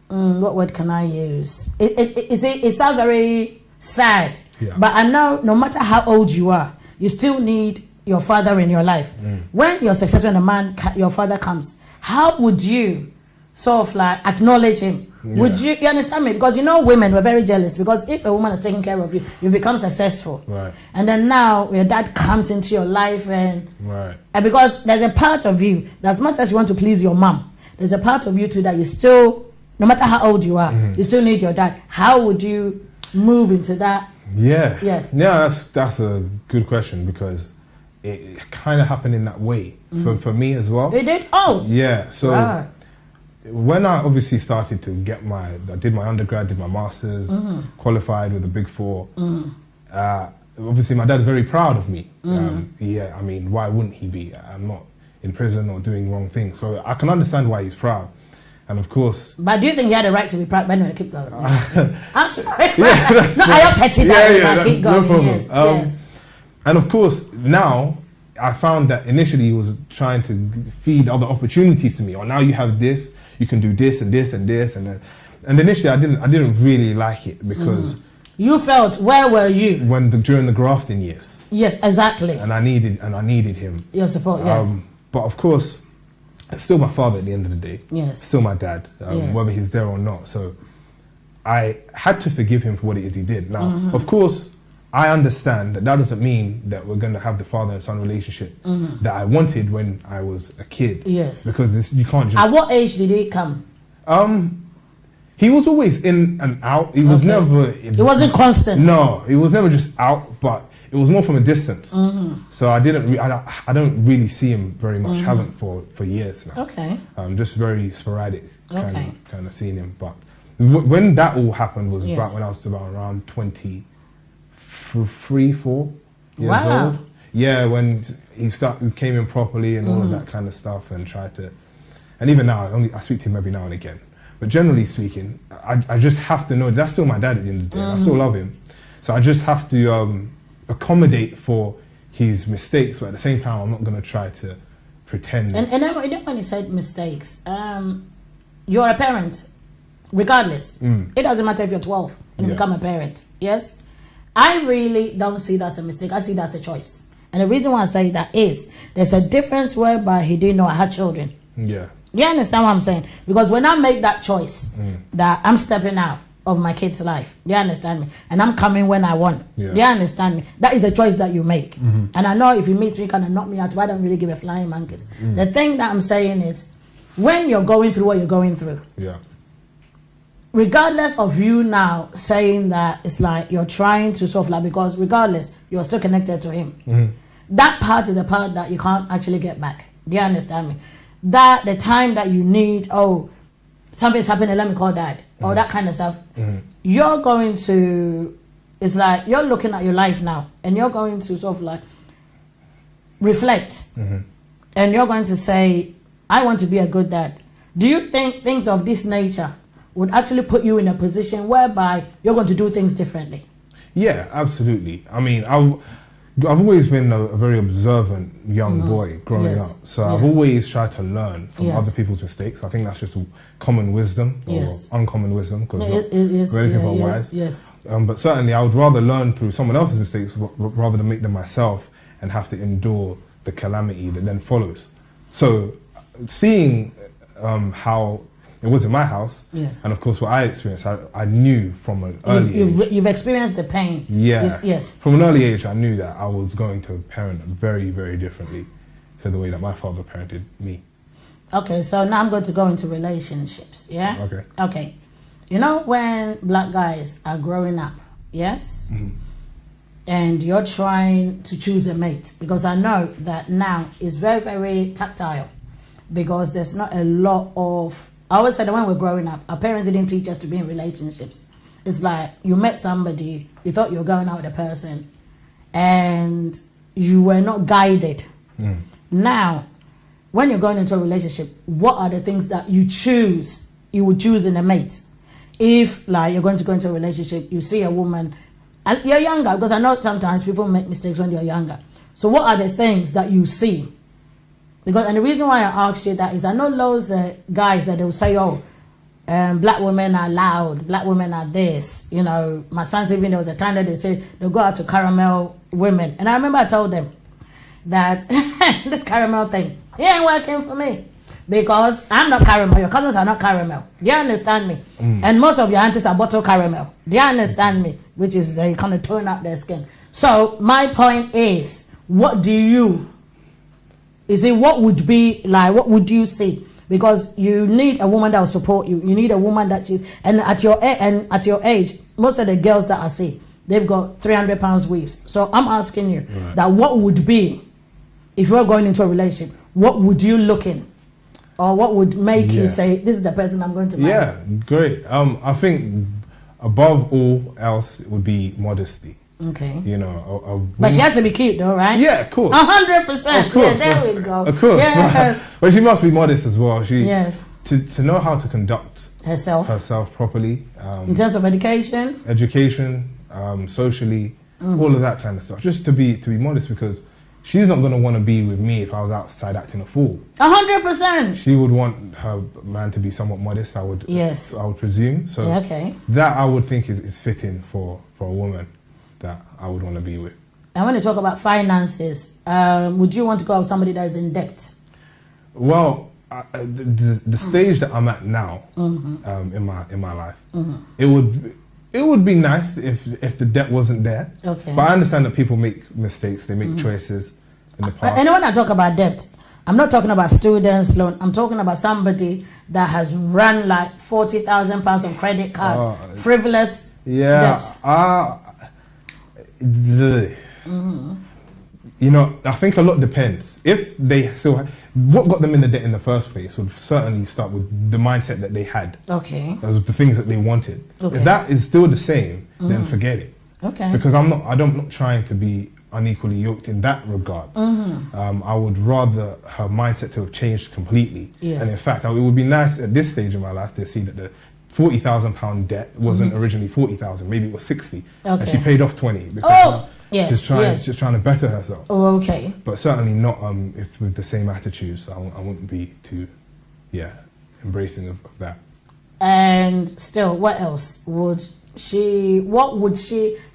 what word can I use? It sounds very sad. But I know no matter how old you are, you still need your father in your life. When you're successful and a man, your father comes, how would you sort of like acknowledge him? Would you understand me? Because you know women were very jealous, because if a woman is taking care of you, you become successful. And then now your dad comes into your life and because there's a part of you that as much as you want to please your mom, there's a part of you too that you still, no matter how old you are, you still need your dad. How would you move into that? That's a good question, because it kind of happened in that way for me as well. It did? Oh. Yeah. So when I obviously started to get I did my undergrad, did my masters, qualified with the Big Four. Obviously my dad's very proud of me. I mean, why wouldn't he be? I'm not in prison or doing wrong things. So I can understand why he's proud. And of course... But do you think he had a right to be proud? Anyway, keep going. I'm sorry. I am petty that keep going. No problem. Yes. And of course, now, I found that initially he was trying to feed other opportunities to me. Or now you have this, you can do this and this and this. And initially I didn't really like it, because... You felt, where were you? During the grafting years. Yes, exactly. And I needed him. Your support, But of course... It's still my father at the end of the day. Yes. Still my dad, whether he's there or not. So I had to forgive him for what it is he did. Now, of course, I understand that doesn't mean that we're going to have the father and son relationship that I wanted when I was a kid. Yes. Because you can't just... At what age did he come? He was always in and out. He was never... It wasn't constant? No, he was never just out, but it was more from a distance. So I don't really see him very much. Haven't for years now. Okay. Just very sporadic kind of seeing him. But when that all happened was about when I was about around 23, 4 years old. Yeah, when he came in properly and all of that kind of stuff, and tried to, and even now I speak to him every now and again. But generally speaking, I just have to know that's still my dad at the end of the day. I still love him, so I just have to accommodate for his mistakes, but at the same time I'm not going to try to pretend. And then when you said mistakes, you're a parent regardless. It doesn't matter if you're 12 and you become a parent. Yes, I really don't see that as a mistake. I see that as a choice. And the reason why I say that is there's a difference whereby he didn't know I had children. You understand what I'm saying? Because when I make that choice that I'm stepping out of my kid's life, you understand me, and I'm coming when I want, you understand me, that is a choice that you make. And I know if you meet me, kind of knock me out, I don't really give a flying monkeys. The thing that I'm saying is, when you're going through what you're going through, regardless of you now saying that it's like you're trying to sort of like, because regardless you're still connected to him, that part is a part that you can't actually get back. Do you understand me? That the time that you need, something's happening, let me call dad, or that kind of stuff, you're going to, it's like you're looking at your life now and you're going to sort of like reflect, and you're going to say, I want to be a good dad. Do you think things of this nature would actually put you in a position whereby you're going to do things differently? Yeah, absolutely. I mean, I've always been a very observant young boy growing up. So I've always tried to learn from other people's mistakes. I think that's just a common wisdom or uncommon wisdom, because many people are wise. But certainly I would rather learn through someone else's mistakes rather than make them myself and have to endure the calamity that then follows. So seeing how it was in my house. Yes. And of course, what I experienced, I knew from an early age. You've experienced the pain. Yeah. Yes. From an early age, I knew that I was going to parent very, very differently to the way that my father parented me. Okay, so now I'm going to go into relationships, yeah? Okay. Okay. You know when black guys are growing up, yes? Mm-hmm. And you're trying to choose a mate, because I know that now it's very, very tactile, because there's not a lot of... I always said that when we're growing up, our parents didn't teach us to be in relationships. It's like you met somebody, you thought you were going out with a person, and you were not guided. Mm. Now, when you're going into a relationship, what are the things that you would choose in a mate? If, like, you're going to go into a relationship, you see a woman, and you're younger, because I know sometimes people make mistakes when you're younger. So what are the things that you see? Because, and the reason why I ask you that is I know loads of guys that they'll say, oh, black women are loud, black women are this. You know, my sons, even there was a time that they said they'll go out to caramel women. And I remember I told them that this caramel thing, it ain't working for me. Because I'm not caramel, your cousins are not caramel. Do you understand me? And most of your aunties are bottle caramel. Do you understand me? Which is they kind of tone up their skin. So my point is, what do you... Is it what would be like? What would you see? Because you need a woman that will support you. You need a woman that she's and at your age, most of the girls that I see, they've got 300 pounds weaves. So I'm asking you that what would be if you were going into a relationship? What would you look in, or what would make you say this is the person I'm going to marry? Yeah, great. I think above all else, it would be modesty. Okay. You know, but she has to be cute, though, right? Yeah, of course. 100%. Of course. Yeah, there we go. Of course. Yes. But she must be modest as well. Yes. To know how to conduct herself properly. In terms of education, socially, all of that kind of stuff. Just to be modest, because she's not going to want to be with me if I was outside acting a fool. 100%. She would want her man to be somewhat modest. I would presume. So that I would think is fitting for a woman that I would want to be with. And when you talk about finances, would you want to go with somebody that is in debt? Well, the stage that I'm at now in my life, it would be nice if the debt wasn't there. Okay. But I understand that people make mistakes, they make choices in the past. And when I talk about debt, I'm not talking about students' loan. I'm talking about somebody that has run like £40,000 on credit cards, frivolous debt. You know, I think a lot depends. If they what got them in the debt in the first place would certainly start with the mindset that they had. Okay. Those were the things that they wanted. Okay. If that is still the same, then forget it. Okay. Because I'm not trying to be unequally yoked in that regard. I would rather her mindset to have changed completely. Yes. And in fact, it would be nice at this stage in my life to see that the £40,000 debt wasn't originally 40,000, maybe it was 60, and she paid off 20 because she's trying to better herself. Oh, okay. But certainly not if with the same attitudes. I wouldn't be too, embracing of that. And still, what else would she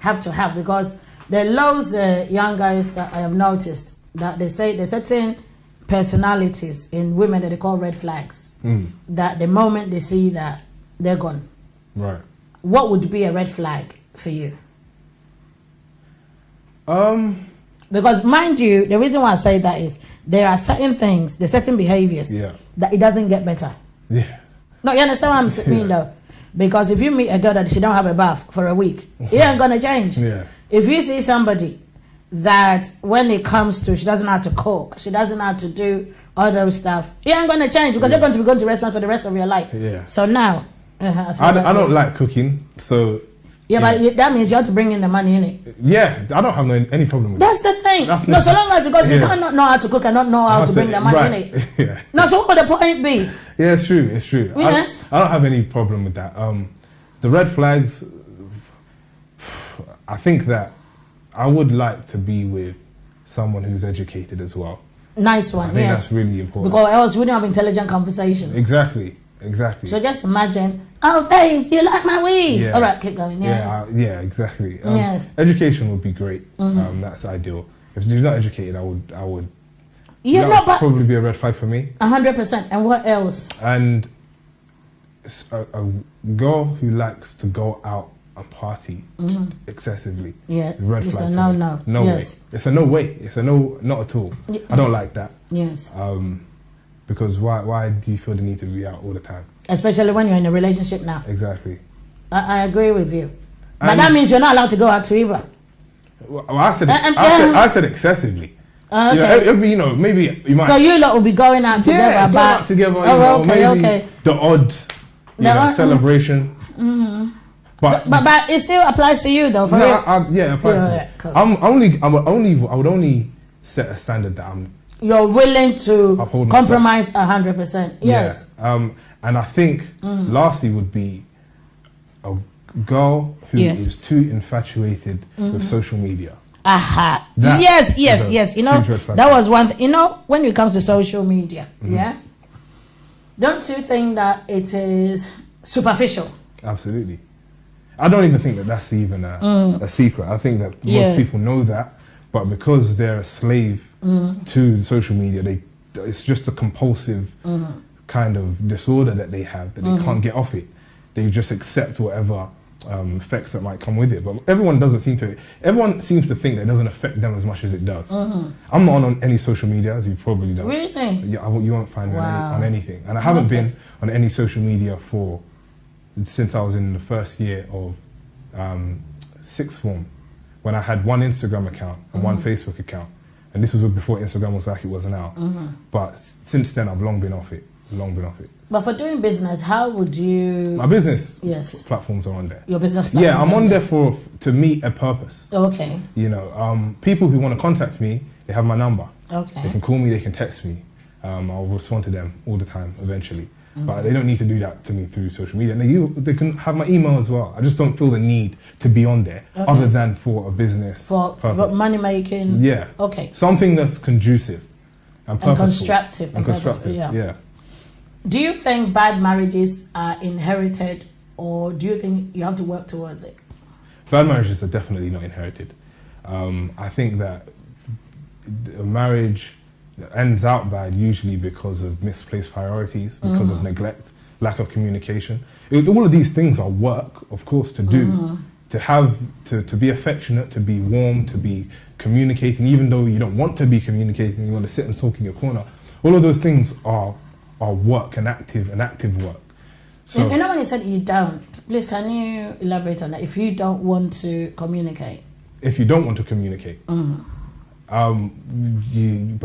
have to have? Because there are loads of young guys that I have noticed that they say there's certain personalities in women that they call red flags. That the moment they see that, they're gone. Right. What would be a red flag for you? Because mind you, the reason why I say that is there are certain things, there's certain behaviors that it doesn't get better. Yeah. No, you understand what I'm saying though? Because if you meet a girl that she don't have a bath for a week, it ain't gonna change. Yeah. If you see somebody that when it comes to, she doesn't know how to cook, she doesn't know how to do all those stuff, it ain't gonna change because you're going to be going to restaurants for the rest of your life. Yeah. So now, I don't like cooking, so... but that means you have to bring in the money, innit? Yeah, I don't have any problem with that. That's the thing. No, so long as, because you cannot know how to cook and not know how to bring the money, innit? Yeah. No, so what would the point be? Yeah, it's true. Yes. I don't have any problem with that. The red flags, I think that I would like to be with someone who's educated as well. Nice one, I think that's really important. Because else we wouldn't have intelligent conversations. Exactly. So just imagine, oh, babes, you like my weave? Yeah. All right, keep going. Yes. Yeah, exactly. Yes. Education would be great. That's ideal. If she's not educated, I would. Yeah, that would probably be a red flag for me. 100%. And what else? And a girl who likes to go out and party excessively. Yeah, Red it's flag. a no. No Yes. way. It's a no way. It's a no, not at all. Yeah. I don't like that. Yes. Because why do you feel the need to be out all the time? Especially when you're in a relationship now. Exactly. I agree with you. But And- that means you're not allowed to go out to either. Well, I said I I said excessively. Okay. Maybe you might. So you lot will be going out together. Yeah, going but, out together. Oh, okay, maybe the odd celebration. But it still applies to you though. For real? Yeah, it applies to me. Yeah, cool. I would only set a standard that you're willing to Uphold compromise 100%. Yes. Yeah. And I think lastly would be a girl who is too infatuated with social media. Aha. That Yes. You know, huge red flag. that was one. You know, when it comes to social media, yeah. Don't you think that it is superficial? Absolutely. I don't even think that that's even a secret. I think that most people know that, but because they're a slave to social media, it's just a compulsive kind of disorder that they have that they can't get off it. They just accept whatever effects that might come with it. But everyone seems to think that it doesn't affect them as much as it does. I'm not on any social media, as you probably don't. Really? Yeah, you won't find me on anything. And I haven't been on any social media since I was in the first year of sixth form, when I had one Instagram account and one Facebook account. And this was before Instagram was like it was now. But since then, I've long been off it. But for doing business, how would you... My business platforms are on there. Your business platforms? Yeah, I'm on there to meet a purpose. Okay. You know, people who want to contact me, they have my number. Okay. They can call me, they can text me. I'll respond to them all the time eventually. But they don't need to do that to me through social media. And they can have my email as well. I just don't feel the need to be on there other than for a business purpose. Money making? Yeah. Okay. Something that's conducive and purposeful. And constructive. Yeah. Do you think bad marriages are inherited, or do you think you have to work towards it? Bad marriages are definitely not inherited. I think that a marriage ends out bad usually because of misplaced priorities, because of neglect, lack of communication. All of these things are work, of course, to do. To be affectionate, to be warm, to be communicating, even though you don't want to be communicating, you want to sit and talk in your corner. All of those things are work and active work. So, you know when you said you don't, please can you elaborate on that? If you don't want to communicate. If you don't want to communicate, but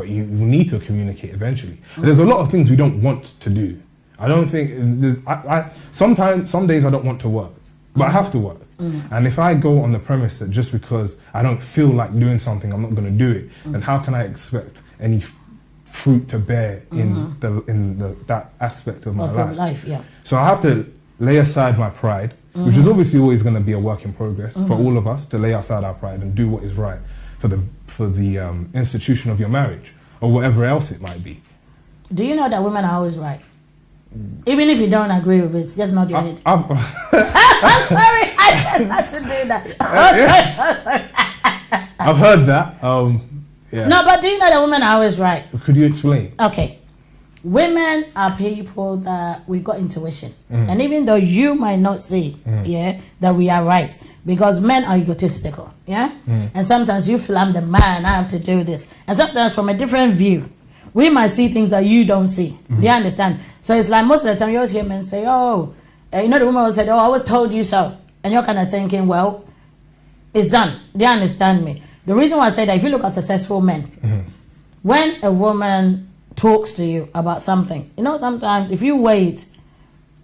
you need to communicate eventually. There's a lot of things we don't want to do. I don't think some days I don't want to work, but I have to work. And if I go on the premise that just because I don't feel like doing something, I'm not going to do it, then how can I expect any fruit to bear in that aspect of my life? Yeah. So I have to lay aside my pride, which is obviously always going to be a work in progress for all of us, to lay aside our pride and do what is right for the institution of your marriage or whatever else it might be. Do you know that women are always right? Even if you don't agree with it, just nod your head. I'm sorry, I just had to do that. Sorry. I've heard that. Yeah. No, but do you know that women are always right? Could you explain? Okay. Women are people that we've got intuition. And even though you might not see, that we are right, because men are egotistical, and sometimes you feel I'm the man, I have to do this. And sometimes from a different view, we might see things that you don't see. Do you understand? So it's like most of the time you always hear men say, oh, the woman will say, oh, I always told you so. And you're kind of thinking, well, it's done. Do you understand me? The reason why I say that, if you look at successful men, when a woman talks to you about something, sometimes if you wait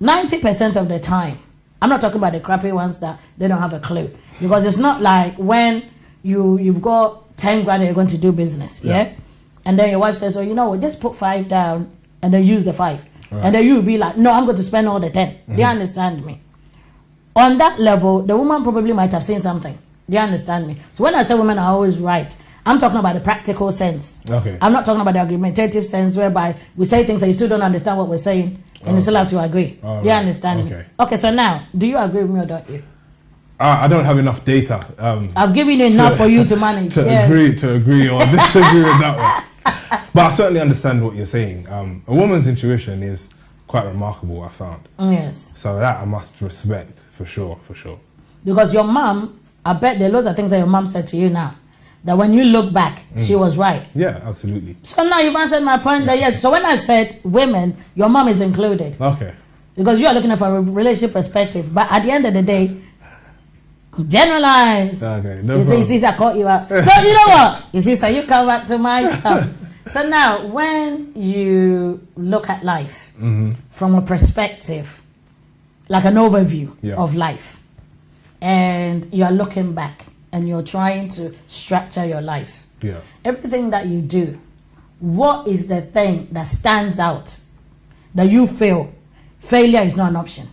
90% of the time, I'm not talking about the crappy ones that they don't have a clue, because it's not like when you've got 10 grand and you're going to do business, and then your wife says, oh, just put 5 down and then use the 5, and then you'll be like, no, I'm going to spend all the 10. Do you understand me? On that level, the woman probably might have seen something. Do you understand me? So when I say women are always right, I'm talking about the practical sense. Okay. I'm not talking about the argumentative sense whereby we say things that you still don't understand what we're saying, and you still have to agree. Do you understand me? Okay, so now, do you agree with me or don't you? I don't have enough data. I've given you enough for you to manage. Agree or disagree with that one. But I certainly understand what you're saying. A woman's intuition is quite remarkable, I found. Yes. So that I must respect, for sure, for sure. Because your mom, I bet there are loads of things that your mom said to you now, that when you look back, she was right. Yeah, absolutely. So now you've answered my point that yes. So when I said women, your mom is included. Okay. Because you are looking at from a relationship perspective. But at the end of the day, generalize. Okay, no You problem. see, I caught you out. So you know what? You see, so you come back to my stuff. So now, when you look at life from a perspective, like an overview of life, and you're looking back and you're trying to structure your life, everything that you do, what is the thing that stands out that you feel failure is not an option?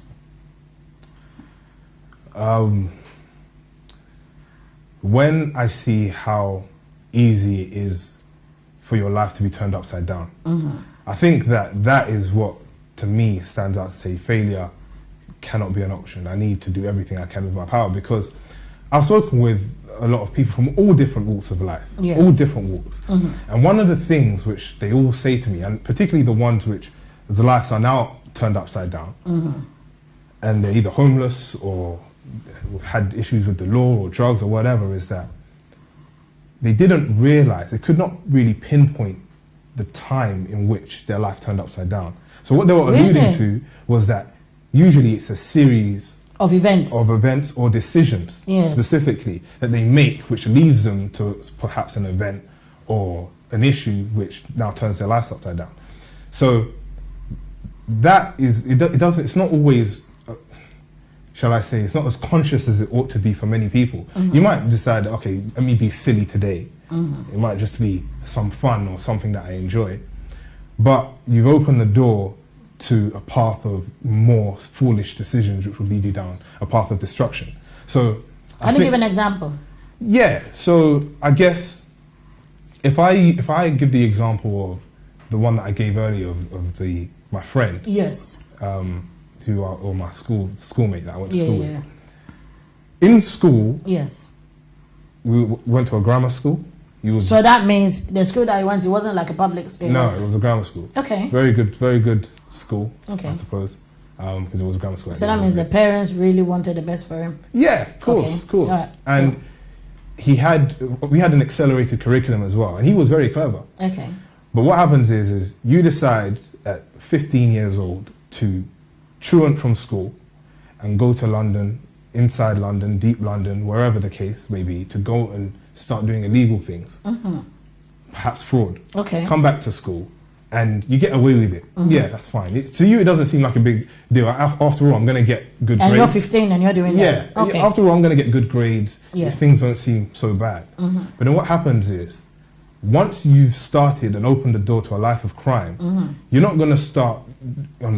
When I see how easy it is for your life to be turned upside down, I think that is what, to me, stands out to say failure cannot be an option. I need to do everything I can with my power, because I've spoken with a lot of people from all different walks of life, all different walks. And one of the things which they all say to me, and particularly the ones which the lives are now turned upside down, and they're either homeless or had issues with the law or drugs or whatever, is that they didn't realize, they could not really pinpoint the time in which their life turned upside down. So what they were alluding to was that usually it's a series of events or decisions specifically that they make, which leads them to perhaps an event or an issue which now turns their lives upside down. So that is, it's not always, shall I say, it's not as conscious as it ought to be for many people. You might decide, okay, let me be silly today. It might just be some fun or something that I enjoy. But you've opened the door to a path of more foolish decisions which will lead you down a path of destruction. So can you give an example? Yeah, so I guess if I give the example of the one that I gave earlier of my friend, or my schoolmate that I went to school with. In school, we went to a grammar school. So that means the school that you went to wasn't like a public school? No, it was a grammar school. Okay. Very good school, I suppose, because it was a grammar school. So that means the parents really wanted the best for him? Yeah, of course. Right. And we had an accelerated curriculum as well, and he was very clever. Okay. But what happens is you decide at 15 years old to truant from school and go to London, inside London, deep London, wherever the case may be, to go and start doing illegal things, perhaps fraud. Okay. Come back to school and you get away with it. Yeah, that's fine. To you, it doesn't seem like a big deal. After all, I'm going to get good grades. And you're 15 and you're doing that. Yeah. Okay. After all, I'm going to get good grades. Yeah. Things don't seem so bad. But then what happens is, once you've started and opened the door to a life of crime, you're not going to start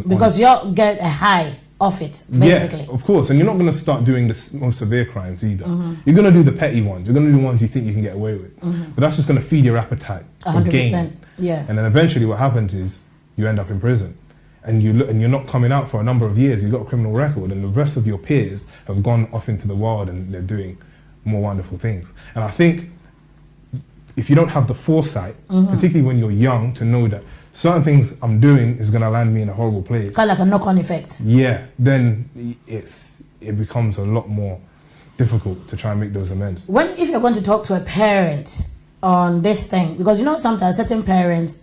because you'll get a high off it, basically. Yeah, of course. And you're not going to start doing the most severe crimes either. You're going to do the petty ones. You're going to do the ones you think you can get away with. But that's just going to feed your appetite for 100%. gain. Yeah. And then eventually what happens is you end up in prison. And you're not coming out for a number of years. You've got a criminal record, and the rest of your peers have gone off into the world and they're doing more wonderful things. And I think if you don't have the foresight, particularly when you're young, to know that certain things I'm doing is going to land me in a horrible place. Kind of like a knock-on effect. Yeah, then it becomes a lot more difficult to try and make those amends. If you're going to talk to a parent on this thing, because sometimes certain parents,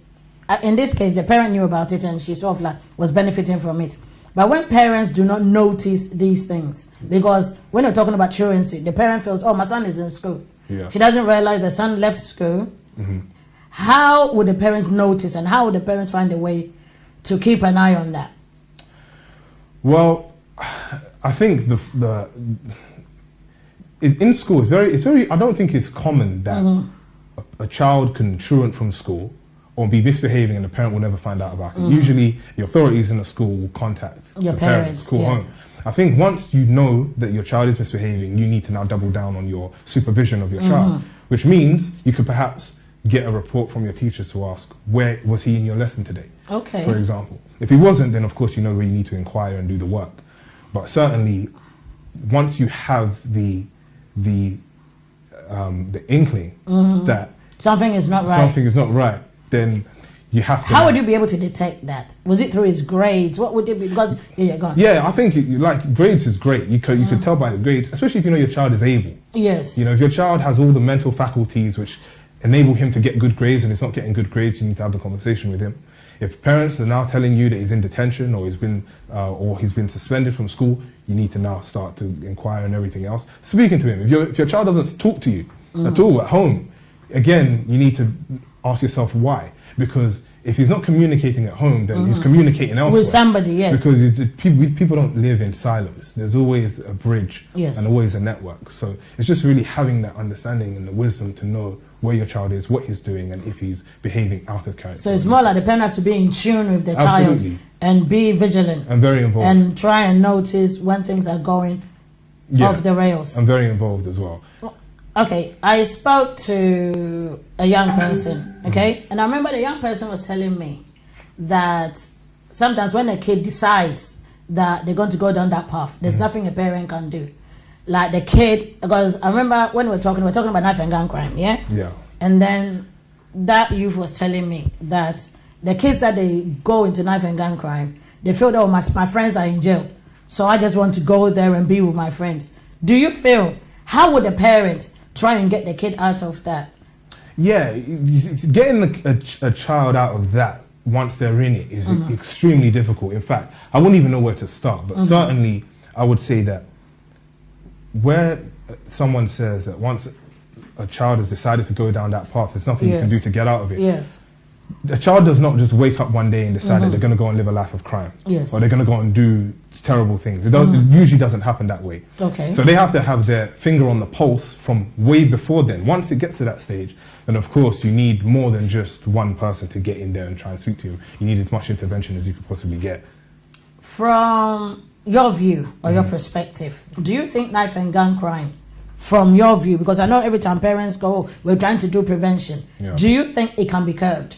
in this case, the parent knew about it and she sort of like was benefiting from it. But when parents do not notice these things, because when you're talking about truancy, the parent feels, oh, my son is in school. Yeah. She doesn't realize the son left school. How would the parents notice, and how would the parents find a way to keep an eye on that? Well, I think in school it's very. I don't think it's common that a child can truant from school or be misbehaving and the parent will never find out about it. Usually, the authorities in the school will contact your the parents, call home. I think once you know that your child is misbehaving, you need to now double down on your supervision of your child, which means you could perhaps get a report from your teacher to ask, where was he in your lesson today? Okay. For example. If he wasn't, then of course you know where you need to inquire and do the work. But certainly, once you have the inkling that something is not right, then you have to. How would you be able to detect that? Was it through his grades? What would it be? Because go on. Yeah, I think like grades is great. You could tell by the grades, especially if you know your child is able. Yes. You know, if your child has all the mental faculties which enable him to get good grades and he's not getting good grades, you need to have the conversation with him. If parents are now telling you that he's in detention or he's been suspended from school, you need to now start to inquire and everything else. Speaking to him. If your child doesn't talk to you at all at home, again, you need to ask yourself why. Because if he's not communicating at home, then he's communicating elsewhere. With somebody, yes. Because people don't live in silos. There's always a bridge and always a network. So it's just really having that understanding and the wisdom to know where your child is, what he's doing, and if he's behaving out of character. So it's more like the parent has to be in tune with the child and be vigilant. And very involved. And try and notice when things are going off the rails. I'm very involved as well. Okay, I spoke to a young person, okay? And I remember the young person was telling me that sometimes when a kid decides that they're going to go down that path, there's nothing a parent can do. Like the kid, because I remember when we're talking about knife and gun crime, yeah? Yeah. And then that youth was telling me that the kids that they go into knife and gun crime, they feel that, oh, my friends are in jail, so I just want to go there and be with my friends. Do you feel, how would a parent try and get the kid out of that? Yeah, getting a child out of that once they're in it is extremely difficult. In fact, I wouldn't even know where to start, but certainly I would say that where someone says that once a child has decided to go down that path, there's nothing you can do to get out of it. Yes. A child does not just wake up one day and decide that they're going to go and live a life of crime. Yes. Or they're going to go and do terrible things. It usually doesn't happen that way. Okay. So they have to have their finger on the pulse from way before then. Once it gets to that stage, then of course you need more than just one person to get in there and try and speak to him. You need as much intervention as you could possibly get. From your view or your perspective, do you think knife and gun crime, from your view, because I know every time parents go, we're trying to do prevention, do you think it can be curbed?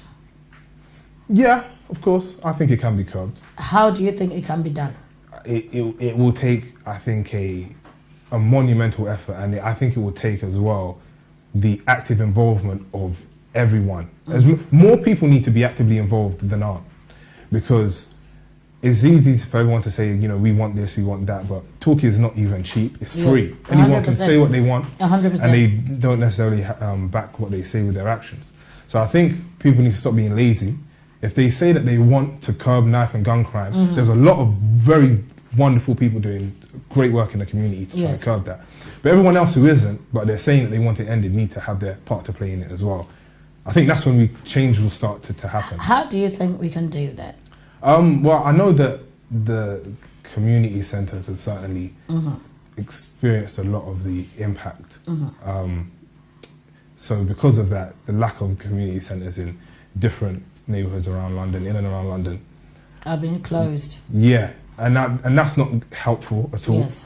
Yeah, of course. I think it can be curbed. How do you think it can be done? It will take, I think, a monumental effort, and I think it will take as well the active involvement of everyone. As more people need to be actively involved than aren't, because it's easy for everyone to say, you know, we want this, we want that, but talk is not even cheap. It's free. Anyone 100%. Can say what they want, 100%. and they don't necessarily back what they say with their actions. So I think people need to stop being lazy. If they say that they want to curb knife and gun crime, there's a lot of very wonderful people doing great work in the community to try to curb that. But everyone else who isn't, but they're saying that they want it ended, need to have their part to play in it as well. I think that's when change will start to happen. How do you think we can do that? Well, I know that the community centres have certainly experienced a lot of the impact. So because of that, the lack of community centres in different neighbourhoods around London, in and around London, are being closed. Yeah, and that's not helpful at all. Yes.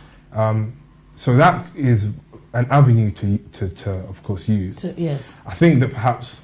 So that is an avenue to of course use. Yes. I think that perhaps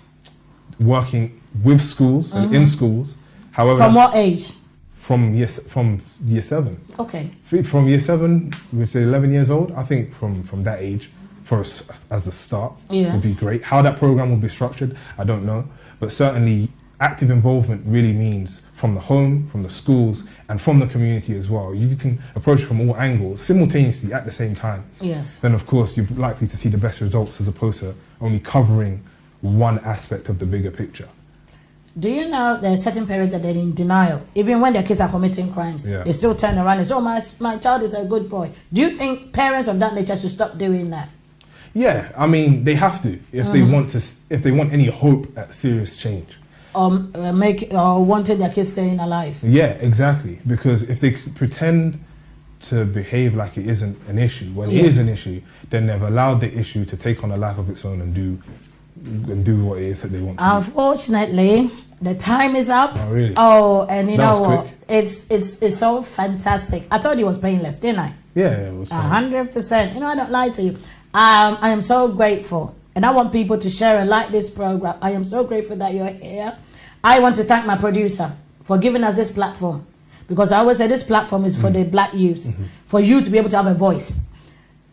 working with schools and in schools, however. From what age? From year 7. Okay. From year 7, which is 11 years old. I think from that age, as a start, would be great. How that program will be structured, I don't know, but certainly active involvement really means from the home, from the schools, and from the community as well. You can approach it from all angles simultaneously at the same time. Yes. Then of course you're likely to see the best results as opposed to only covering one aspect of the bigger picture. Do you know there are certain parents that are in denial, even when their kids are committing crimes? They still turn around and say, oh, my child is a good boy. Do you think parents of that nature should stop doing that? Yeah, I mean, they have to if they want any hope at serious change. Wanted their kids staying alive. Yeah, exactly. Because if they pretend to behave like it isn't an issue, when it is an issue, then they've allowed the issue to take on a life of its own and do what it is that they want to do. Unfortunately, the time is up. Oh, really? Oh, and you know what? Quick. It's so fantastic. I told you it was painless, didn't I? Yeah, it was 100%. You know, I don't lie to you. I am so grateful. And I want people to share and like this program. I am so grateful that you're here. I want to thank my producer for giving us this platform. Because I always say this platform is for the black youth. For you to be able to have a voice.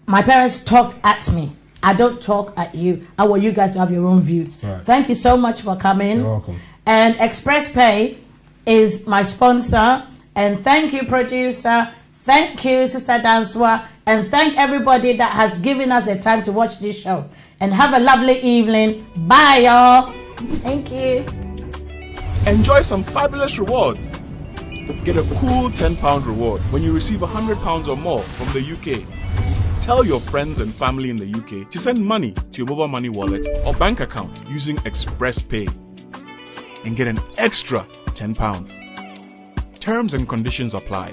My parents talked at me. I don't talk at you. I want you guys to have your own views. Right. Thank you so much for coming. You're welcome. And ExpressPay is my sponsor. And thank you, producer. Thank you, Sister Danswa. And thank everybody that has given us the time to watch this show. And have a lovely evening. Bye, y'all. Thank you. Enjoy some fabulous rewards. Get a cool £10 reward when you receive £100 or more from the UK. Tell your friends and family in the UK to send money to your mobile money wallet or bank account using ExpressPay and get an extra £10. Terms and conditions apply.